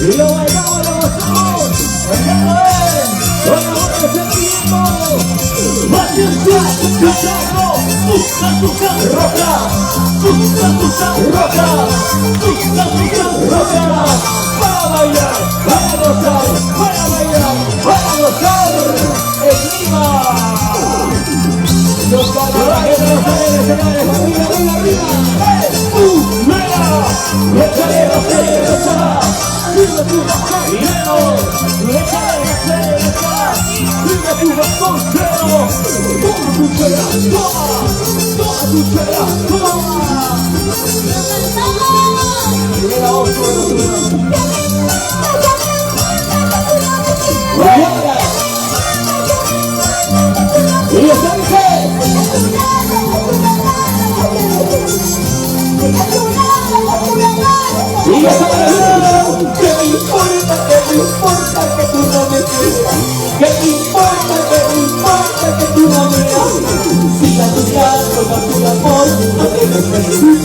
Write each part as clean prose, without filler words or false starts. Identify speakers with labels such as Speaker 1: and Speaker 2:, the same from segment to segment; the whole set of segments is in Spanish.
Speaker 1: Y lo bailamos, lo gozamos. Bailando bien. Con amor que se ritmo. Paciencia, luchando. Roca. Para bailar, para gozar, para bailar, para gozar. En Lima. Los carnavales de los aires, arriba. Échale la cerveza. Vive tu bacanero, échale la cerveza. Vive tu bacanero. Toma tu chela, toma tu chela, toma. Mira otro de los demás. Y yo sé que y ya sabes que me importa que tú no me quieras. Que me importa que tú no me ames. Si a tu lado no tu amor, no debes venir.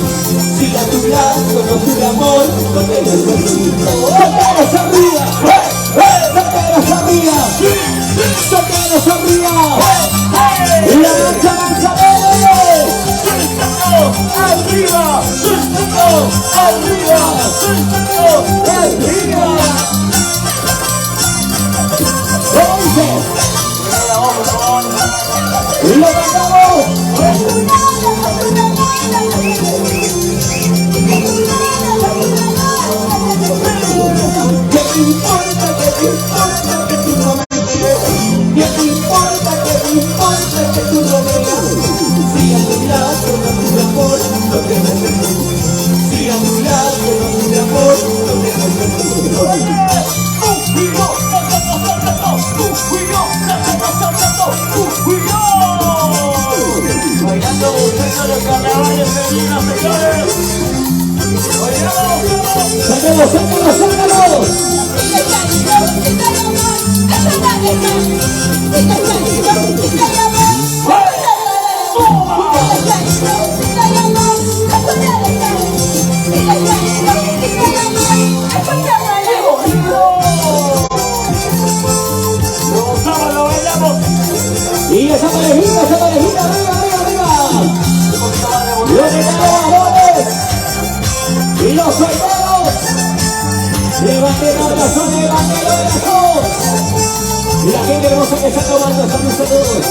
Speaker 1: Si a tu lado no tu amor, no debes venir. ¡Sácanos arriba! ¡Sácanos arriba! ¡Sácanos arriba! ¡Y la lanza, arriba! ¡Arriba! ¡Y lo mandamos! ¿Qué te importa que tú no me quieras? ¿Qué te importa que tú no me ames? Si a tu lado no tu amor, no te me venir. Si a tu lado no tu amor, no te me venir. Bailando buscando los carnavales de Lima, señores. ¡Sácalos! Lo bailamos. Y esa parejita, arriba. Los ganadores y los soldados. Levanten el brazo. Y la gente hermosa que está tomando esta luz de todos.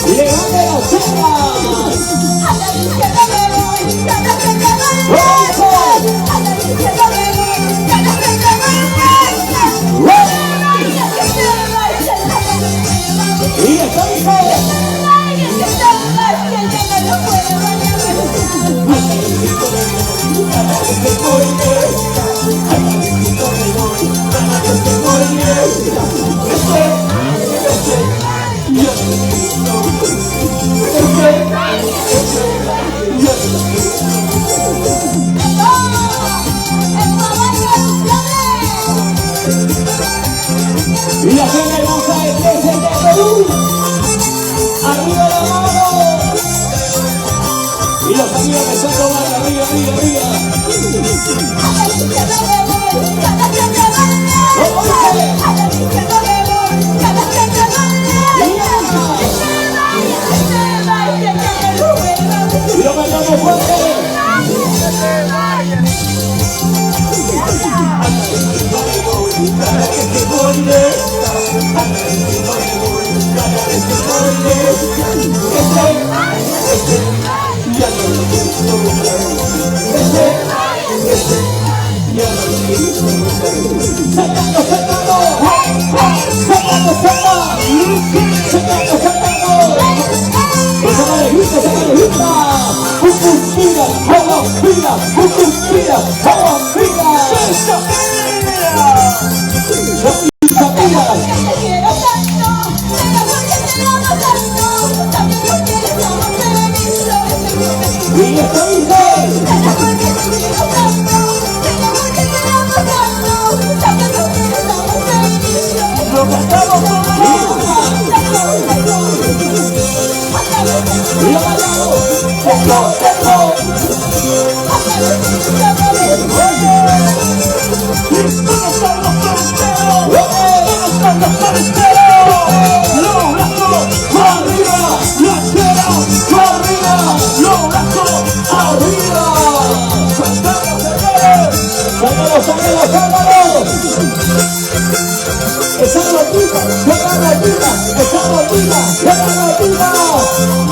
Speaker 1: Levanten las chelas. Y está listo. Y la gente hermosa de Perú. Arriba la mano. Y los amigos que están tomando arriba. Y lo bailamos fuerte. Y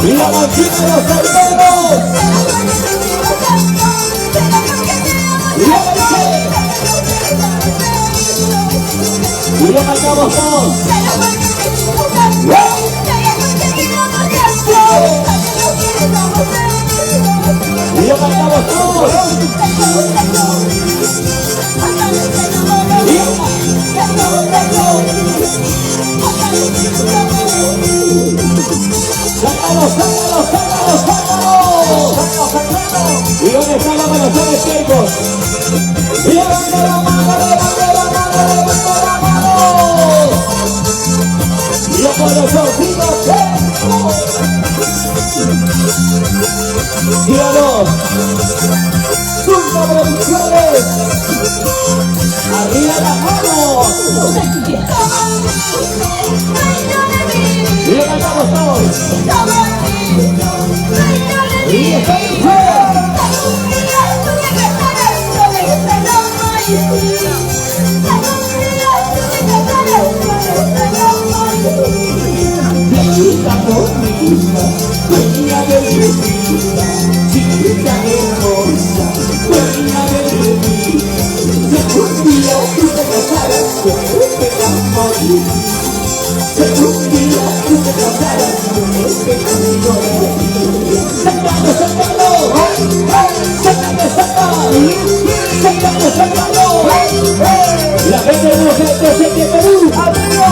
Speaker 1: Y la máquina de los solteros. Y lo marcamos todos. Y lo marcamos todos. ¡Sácalo, sácalo, sácalo, sácalo! ¿Y dónde están las manos de los tiempos? ¡Levante la mano, levante la mano, levante la mano! ¡Y yo con los ojos tengo! ¡Síganos! ¡Punta Producciones! ¡Arriba las manos! ¡Y lo cantamos todos! ¡Y estamos fuera! Chiquita bonita, dueña de mi vida, chiquita hermosa, dueña de mi vida. Si un día tú te casaras, te vas a morir. Si un día tú te casaras, te vas a morir. ¡Sácalo, sácalo! ¡Sácalo, sácalo! ¡Sácalo, sácalo! La gente de los centros de Perú, ¡arriba!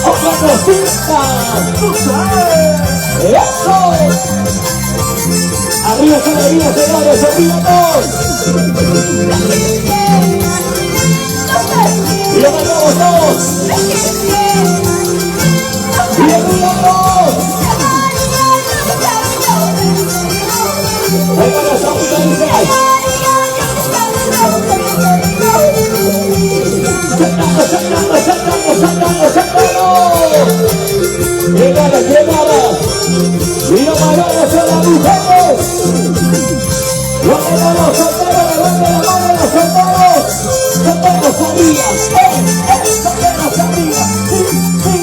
Speaker 1: ¡Otra cosita! ¡Tú sabes! ¡Eso! ¡Arriba esa alegría, señores! ¡Arriba todos! ¡Y lo mandamos todos! ¡Y arriba todos! ¡Ahí van las autoridades! ¡Sácalo, sácalo, sácalo, sácalo! ¡Llegada, llegada! ¡Y los varones son las mujeres! ¡Levanten a los solteros, levanten la mano a los solteros! ¡Solteros arriba! ¡Solteros arriba! ¡Sí, sí!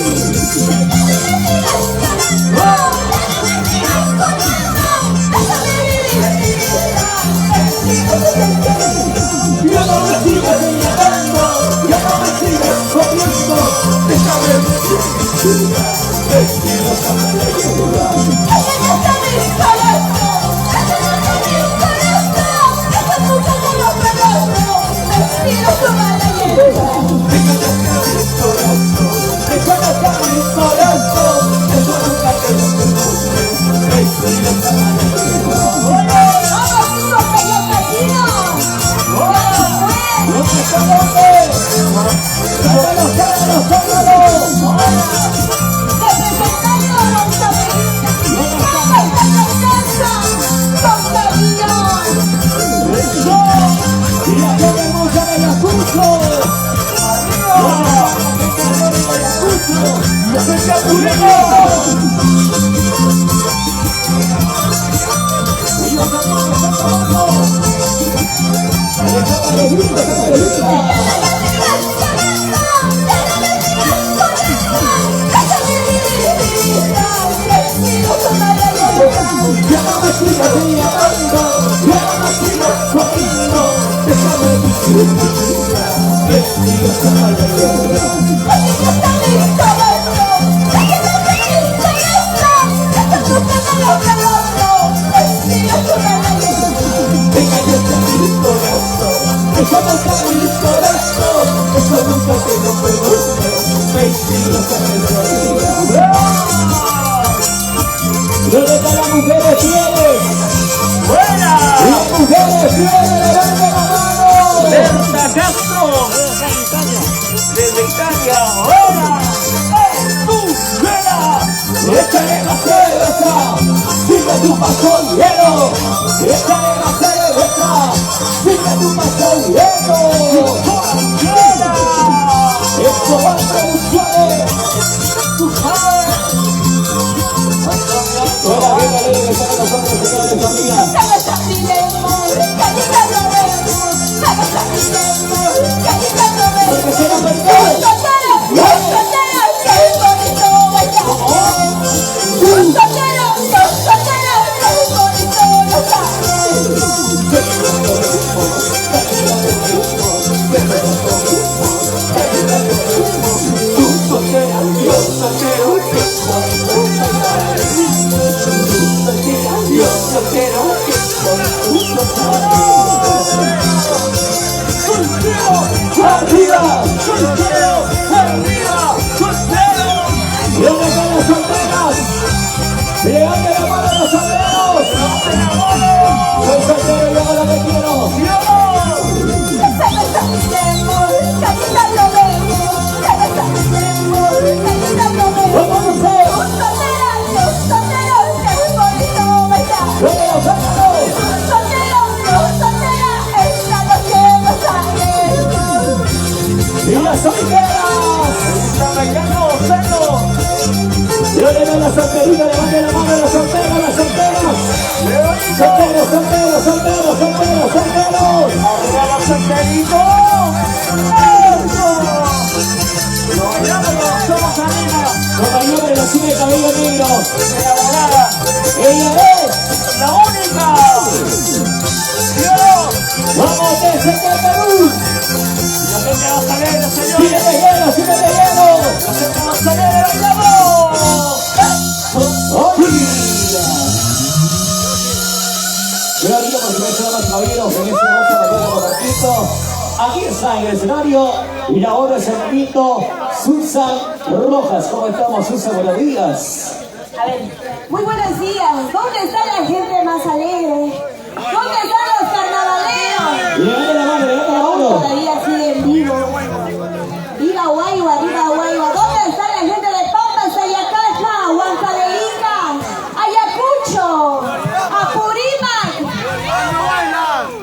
Speaker 1: ¡Ya no me sigas señalando! ¡Ya no me sigas corriendo! ¡Déjame decir! ¡Vestidos a la leyenda! ¡Ese no está mi corazón! ¡Ese no está mi corazón! ¡Ese nunca me lo conozco! ¡Vestidos a la leyenda! ¡Déjame estar mi corazón! ¡Déjame estar mi corazón! ¡Eso nunca te lo conozco! ¡Vestidos a la leyenda! ¡Vamos, chicos, que yo camino! ¡No te conoces! ¡Sácalo, sácalo, sácalo! ¡Y la gente hermosa de Ayacucho! ¡Arriba! ¡Ayacucho! ¡Yo soy Capulino! ¡Y los hermanos están tomando! ¡Déjame alegría, déjame alegría! ¡Ya no me sigas señalando! ¡Ya no me sigas corriendo! ¡Déjame vivir mi vida! ¡Vestidos a la leyenda! ¡Así que está mi corazón! ¡Déjame vivir mi corazón! ¡Esto nunca me lo conozco! ¡Vestidos a la leyenda! ¡Déjame estar mi corazón! ¡Déjame estar mi corazón! ¡Eso nunca te lo conozco! ¡Vestidos a la leyenda! ¿Dónde están las mujeres fieles? ¡Buena! ¡Las mujeres fieles, levanten la mano! ¡Berta Castro! ¡Desde Italia! ¡Hola! ¡Tú! ¡Buena! ¡Échale la cerveza! ¡Sigue tu pasonero, esta negra cerveza, sigue tu pasonero. Esto va a ser suave, tú sabes. Toda la vida alegre que está con nosotros, señores y amigas. Porque se va a perder. ¡Arriba! ¡Soltero! ¡Arriba! ¡Soltero! ¿Y dónde están las solteras? ¡Levante la mano a los solteros! ¡Soy soltero y hago lo que quiero! ¡Vamos a hacer! ¡Y las solteras! Yo le doy la solterita, levante la mano a las solteras, las solteras. Solteros, solteros, solteros, solteros, solteros. ¡Arriba los solteritos! ¡Lo bailamos, somos arriba! Compañera de la cine de cabello negro. Ella es la única. ¡Vamos desde Perú! La gente va a salir, señores. ¡Síguete hielo, síguete hielo! La gente va a salir, bailamos. Yo digo por supuesto, damas y caballeros, en este hermoso mañana Robertito. Aquí está en el escenario y la hora es el repito, Susan Rojas. ¿Cómo estamos, Susan? Buenos días.
Speaker 2: A ver, muy buenos días. ¿Dónde está la gente más alegre? ¿Dónde están los carnavaleros?
Speaker 1: Levante la mano, levante la mano.
Speaker 2: Todavía siguen vivos. Viva Guayua, viva Guayua. ¿Dónde está la gente de Pampas, Ayacacha, Huancavelica, Ayacucho, Apurímac,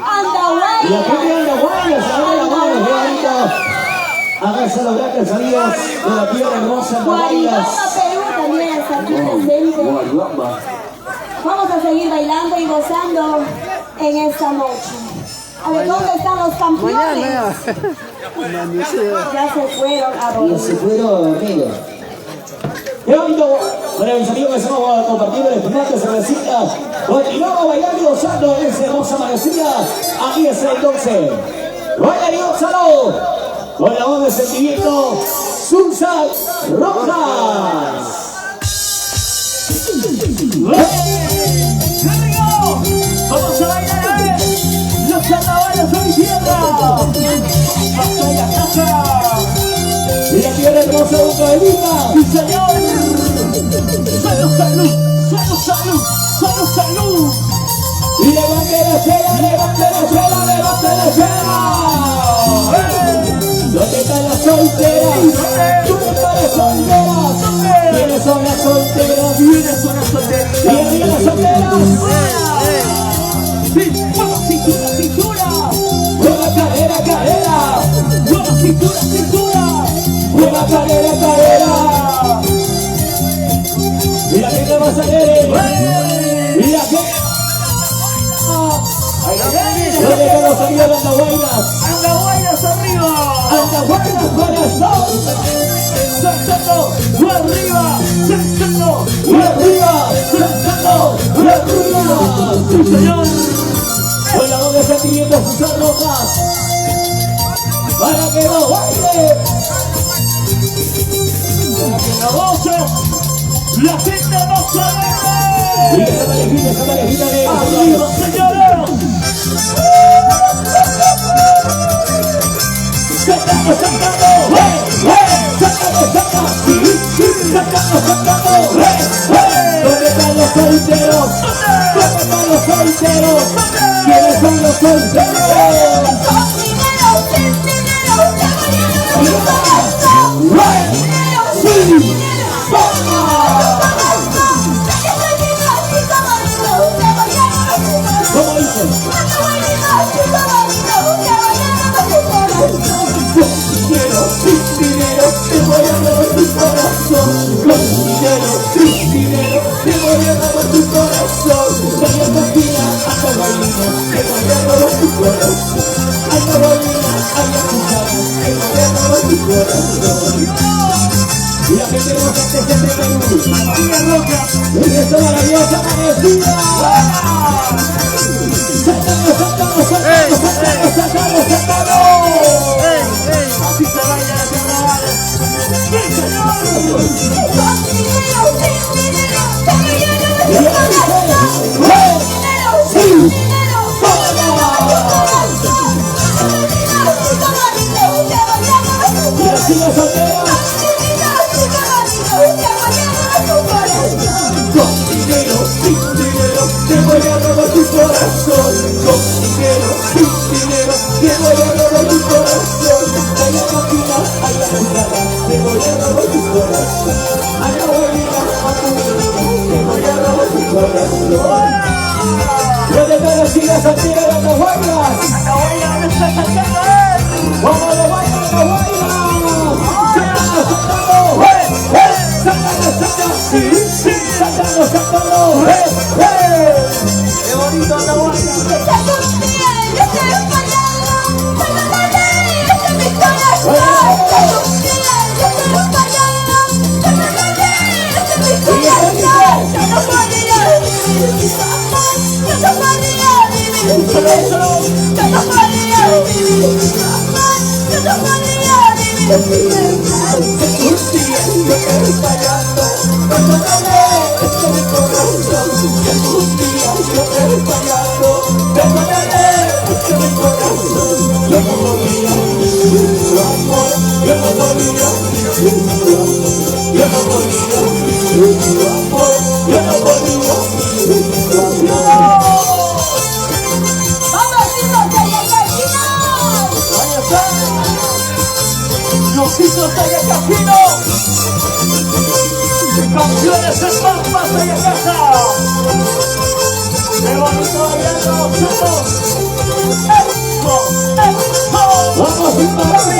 Speaker 2: Andahuayla?
Speaker 1: Y la gente de Andahuayla, se abre la mano, qué bonito. Háganse los grandes amigos de la tierra hermosa Andahuaylas.
Speaker 2: Guaribamba, Perú también está aquí presente. Vamos a seguir bailando y gozando en esta noche. A ver, ¿dónde están los campeones? Ya se fueron a
Speaker 1: Ya
Speaker 2: dormir.
Speaker 1: se fueron, amigos. Qué bonito. Bueno, mis amigos, estamos compartiendo el espumante cervecita. Continuamos bailando y gozando en esta hermosa amanecida. Aquí está entonces. Bailan y gózalo. Con la voz de sentimiento, Susan Rojas. ¡Vamos a bailar! ¡Los carnavales son tierra! ¡Hasta la casa! ¡Y la tierra hermosa de Bucaramanga! ¡Sí, señor! ¡Salud, salud! ¡Salud, salud! ¡Salud, salud! ¡Y levante la chela, levante la chela, levante la chela! ¿Dónde están las solteras? ¿Dónde están las solteras? ¿Quiénes son las solteras? ¿Quiénes son las solteras? ¿Y arriba las solteras? ¡Sí! ¡Mueva cintura, cintura! ¡Mueva cadera, cadera! ¡Mueva cintura, cintura! ¡Mueva cadera, cadera! ¡Y la gente va a salir! ¡Y la gente! ¿Dónde están los amigos de Andahuaylas? ¡Andahuaylas arriba! ¡Andahuaylas corazón! ¡Saltando! ¡Arriba! ¡Saltando! ¡Arriba! ¡Saltando! ¡Arriba! ¡Sí, señor! Con la voz de sentimiento Susan Rojas. ¡Para que lo baile! ¡Para que lo goce! ¡La gente no se ve! ¡Y esa parejita de... ¡Arriba, señores! ¡Sacando, sacando! ¡Sacando, sacando! ¡Sacando, sacando! ¿Dónde están los solteros? ¿Dónde están los solteros? ¿Quiénes son los solteros? ¡Sí! ¿Dónde están las chicas solteras de Atahuaylas?
Speaker 3: ¿Dónde está sacando él?
Speaker 1: ¡Vamos a la baila, Atahuaylas! ¡Sácalo! ¡Sí! ¡Sácalo! ¡Qué bonito Atahuaylas!
Speaker 3: ¡Diositos de Casino! ¡Campeones en Pampas de casa! ¡Qué bonito bailando nosotros! ¡Eso!
Speaker 1: ¡Vamos, Zimbabue!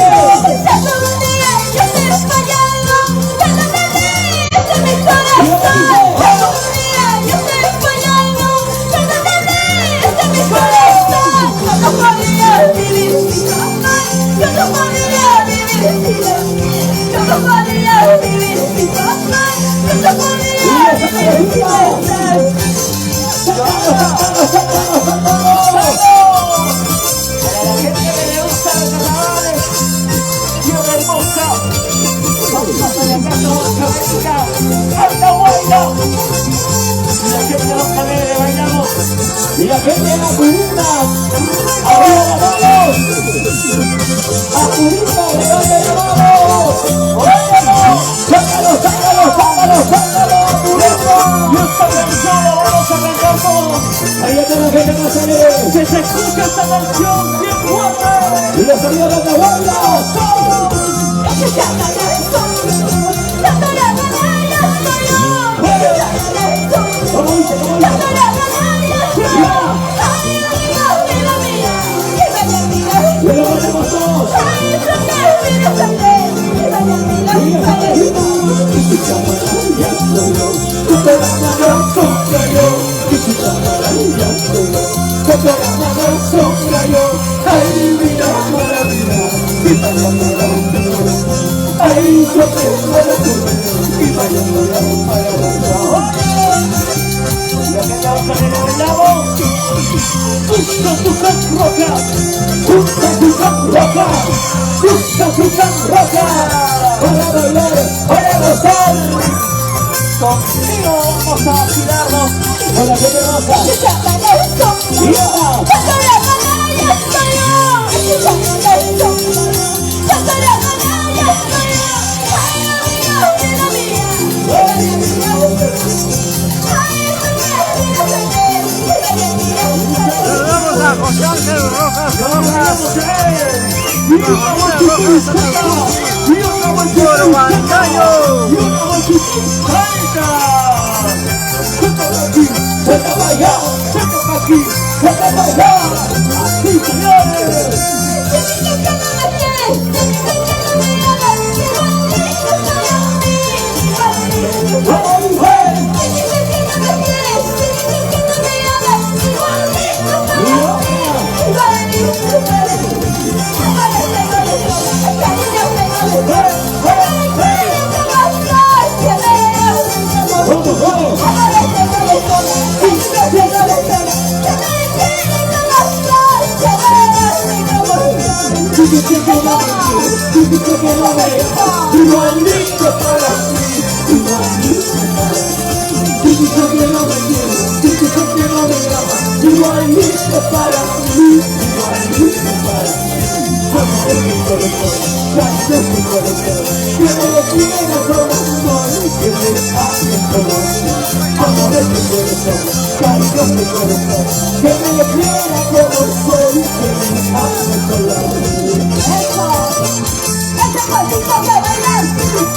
Speaker 1: Y la gente de Apurita, arriba las manos. Apurita, levante las manos. Sácalo, Apurita.
Speaker 3: Y esta canción la vamos a cantar todos.
Speaker 1: Ahí está la gente más alegre.
Speaker 3: Que se escucha esta canción bien fuerte.
Speaker 1: Y los amigos de Atahuaylas. ¿Cómo dice? ¡Y lo ponemos todos! ¡Para bailar! ¡Para gozar!
Speaker 3: Conmigo vamos a vacilarnos.
Speaker 1: ¡Con la gente rosa! ¡Y ahora!
Speaker 3: Saludamos a José Ángel Rojas. ¡Por Huancayo!
Speaker 1: ¡Vete para allá! ¡Vete para allá! ¡Sí, señores!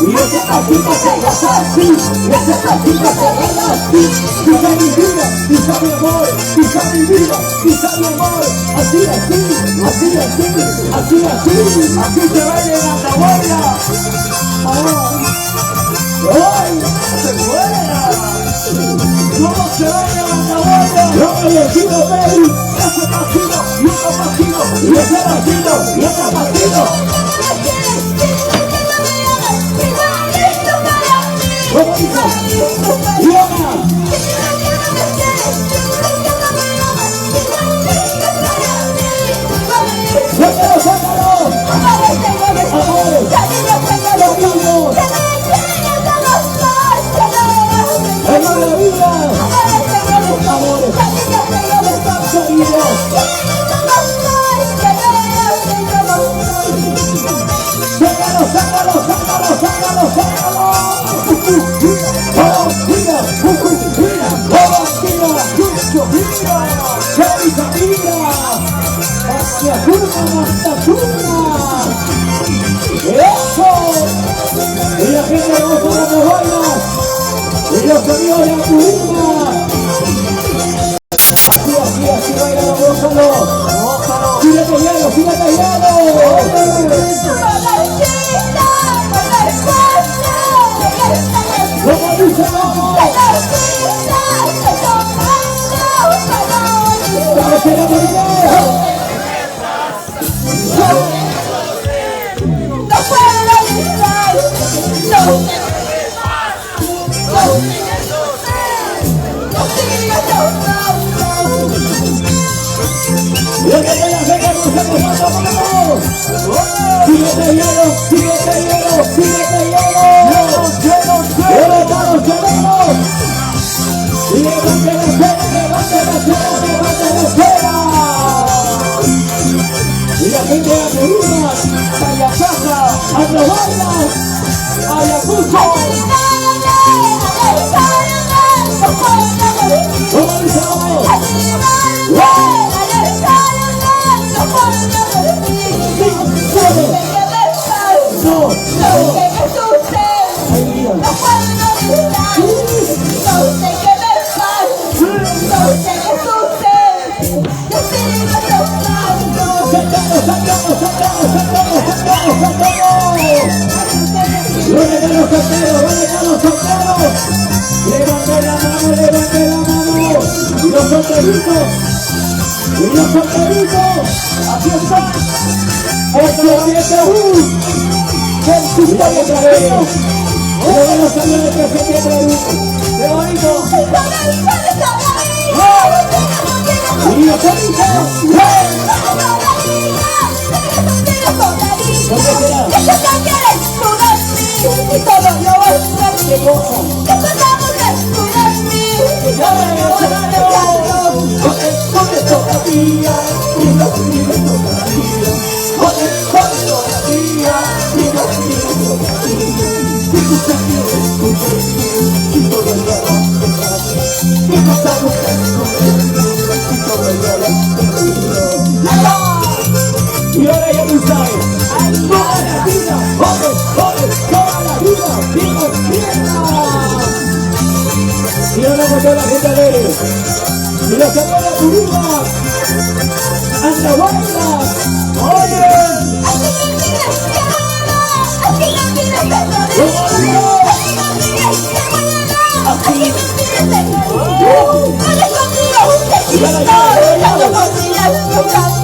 Speaker 1: Y ese pasito se goza así, ese pasito se baila así, y la divina, quizá mi amor, quizá mi vida, quizá mi amor. Así, así, así, así, así, así, así se baila en Andahuayla. ¡Ay! ¡Se buena! ¿Cómo se baila en Andahuayla? Yo me decido, baby. Ese pasito, y otro pasito, y ese pasito, y otro pasito. ¿Cómo dice? ¡Diana! ¡Suéltalo, suéltalo! ¡Amores! ¡Amores! ¡Hermano de la vida! ¡Amores! ¡Seguidos! ¡Sácalo, sácalo, sácalo, sácalo, sácalo! ¡Vamos, mira! ¡Mira! ¡Vamos, mira! ¡Yucho, mira! ¡Qué vida! ¡Hacia turma, hasta turma! ¡Eso! Y la gente goza las bailas y los sonidos de la turma. Así, así, así baila, gózalo. Gózalo. ¡Síguete hielo, síguete hielo! ¿Cómo dice vamos? ¿Sabes qué era por qué?
Speaker 2: No puedo olvidar, no sigas llorando.
Speaker 1: ¡Y el que te la venga con ese comando, vamos! ¡Síguete hielo, síguete hielo, síguete hielo! ¡Levantamos, levantamos! ¡Y levante la cera, levante la cera, levante la cera! Y la gente de Aterumas, Ayacaja, Andahuayla, Ayacucho. ¿Cómo dice vamos? No, ¿dónde están los solteros? ¿Dónde están los solteros? Levante la mano, levante la mano. Y los solteritos, y los solteritos, aquí están. Esto es 7-1. Mira que trajero. Luego los aviones que se quedan. ¡Qué bonito! Y los solitos. ¿Dónde será? ¿Qué cosa? Joder todavía, y no vives todavía. Joder todavía, y no vives todavía. Y tú te quieres, y todo el día y tú estás buscando, y todo el día y ahora ya tú sabes, toda la vida, joder, joder, toda la vida, vivo tierra. Y ahora con toda la gente alegre. Y los que van a Turuma, Andahuayla, oye.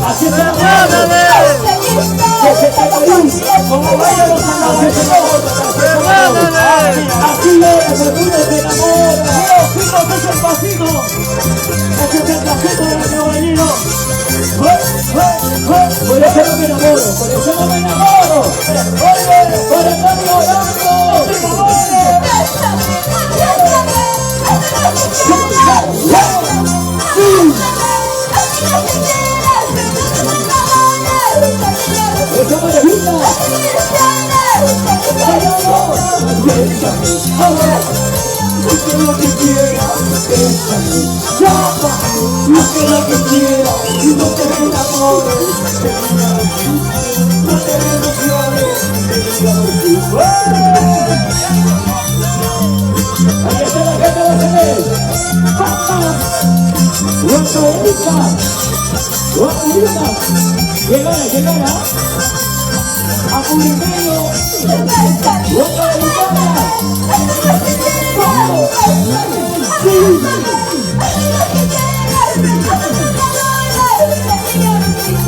Speaker 1: Así es la como vayan los andahuaylos, así es, el mundo se enamora. Chicos, ese es el pasito. Ese es el pasito del andahuaylo. Por eso no me enamoro, por eso no me enamoro. Oye, por estar llorando, te ¡esa maravilla! Bésame, ahora, busca lo que quieras, bésame, llama, busca lo que quieras, y no te enamores, no te ilusiones, ahí está la gente de la Angélica, Guapurita, que gana, Apurimeno, Guapalicana,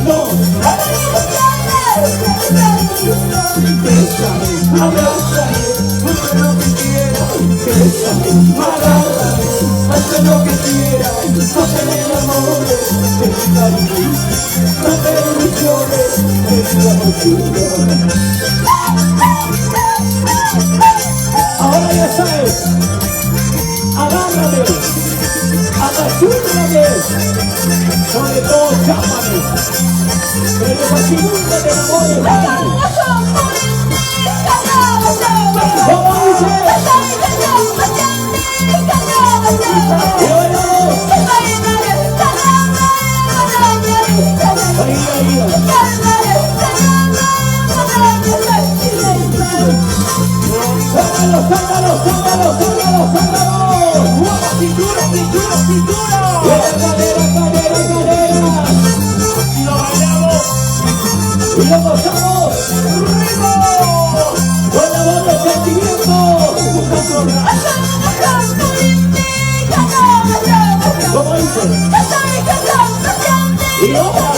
Speaker 1: no, bésame, abrázame, busca lo que quieras, bésame, agárrame, haz lo que quieras, no te me enamores de mi cariño, no te ilusiones de mi aventura. Ahora ya sabes, agárrame, apachúrrame, sobre todo chápame, pero para que nunca te enamores, dale. ¿Cómo dice? ¡Sácalo! ¡Cintura! ¡Cadera! Y lo bailamos. Y lo gozamos. ¡Ritmo! Con la voz del sentimiento. ¿Cómo dice? Y otra.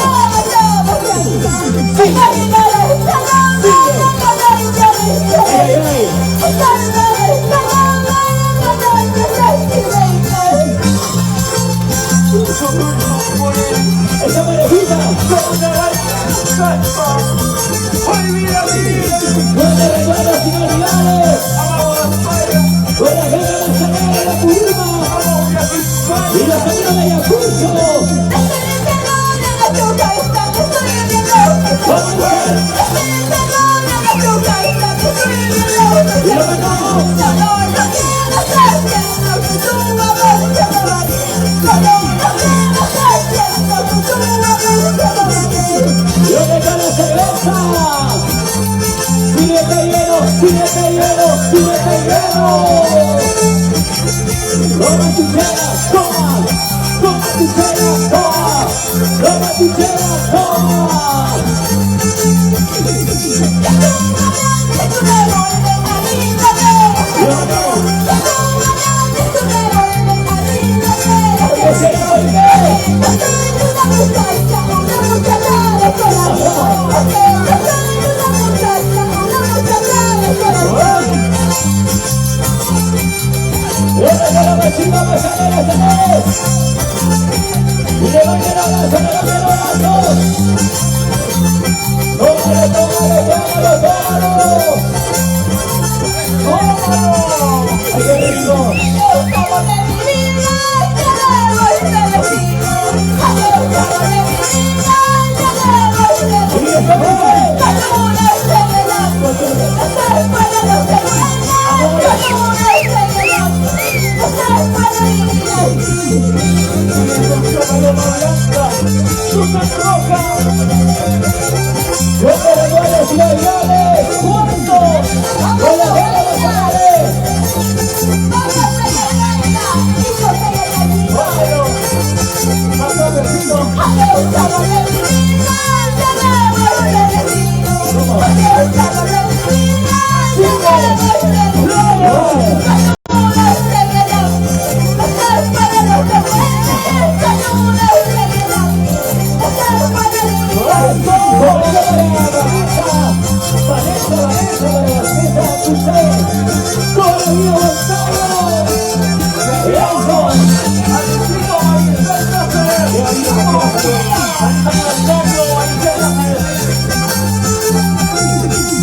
Speaker 1: ¡Esa parejita! ¡Buenos regalos inolvidables! ¡Buenas ganas de sacar a la Purima! ¡Y los amigos de Ayacucho! ¡Vamos! ¡Y lo ganamos! ¡Yo me gano la cerveza! ¡Síguete lleno! ¡Toma tu chela, toma! ¡Toma tu chela, toma! ¡Toma tu chela, toma!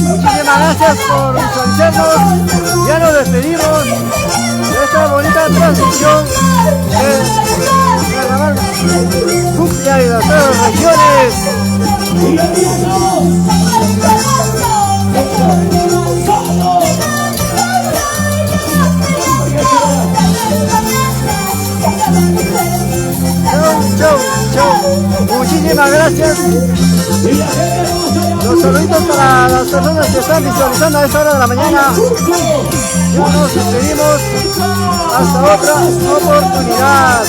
Speaker 3: Muchísimas gracias por visualizarnos. Ya nos despedimos de esta bonita transmisión del Carnaval Cumbia de las 3 regiones. Chau. Muchísimas gracias. Los saluditos para las personas que están visualizando a esta hora de la mañana. Ya nos despedimos. Hasta otra oportunidad.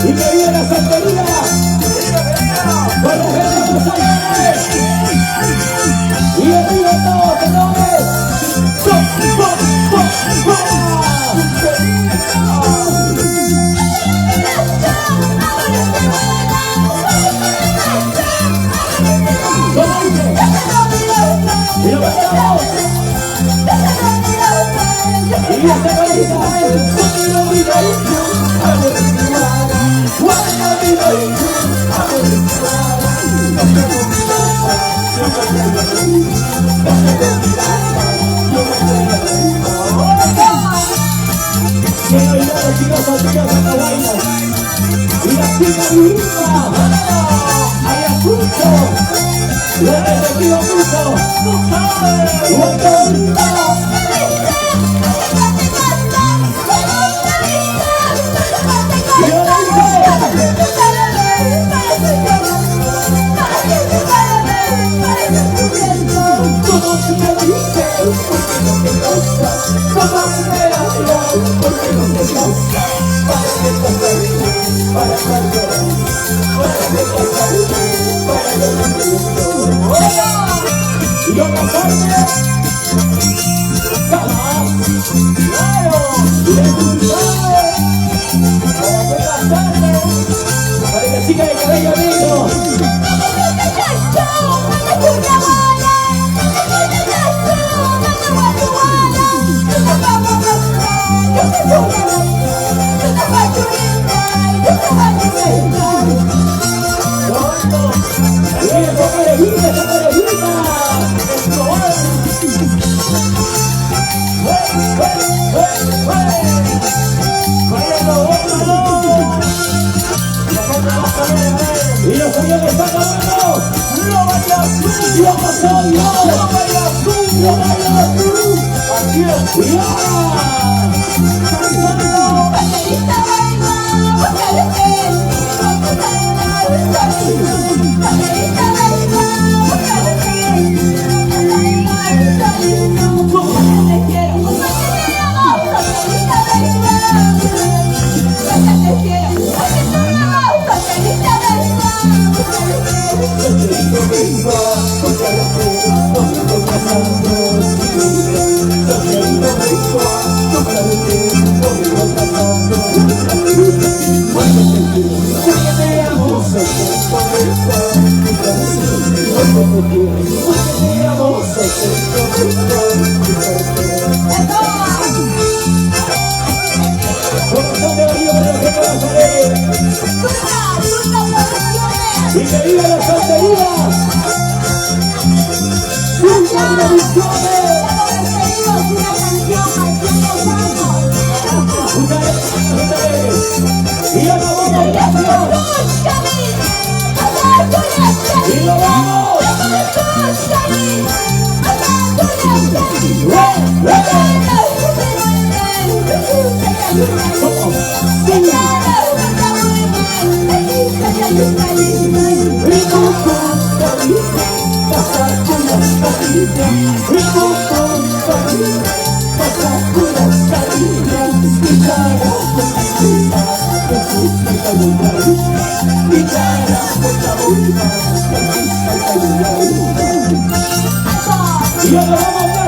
Speaker 1: Y que viva la santería. Con la gente de Los Ángeles. Y arriba todos, señores. Y lo cantamos. Y esta y la chica divina, Ayacucho, lo repetido mucho, y yo casarme, jamás, claro, y de cruzar, buenas tardes, para la chica de cabello negro. Y los señores están ganando. ¡No vayas tú! ¡Yo soy yo! ¡No vayas tú! ¡No vayas tú! ¡Aquí es! ¡Y que viva la santería! ¡Sus bendiciones! Y ahora vamos a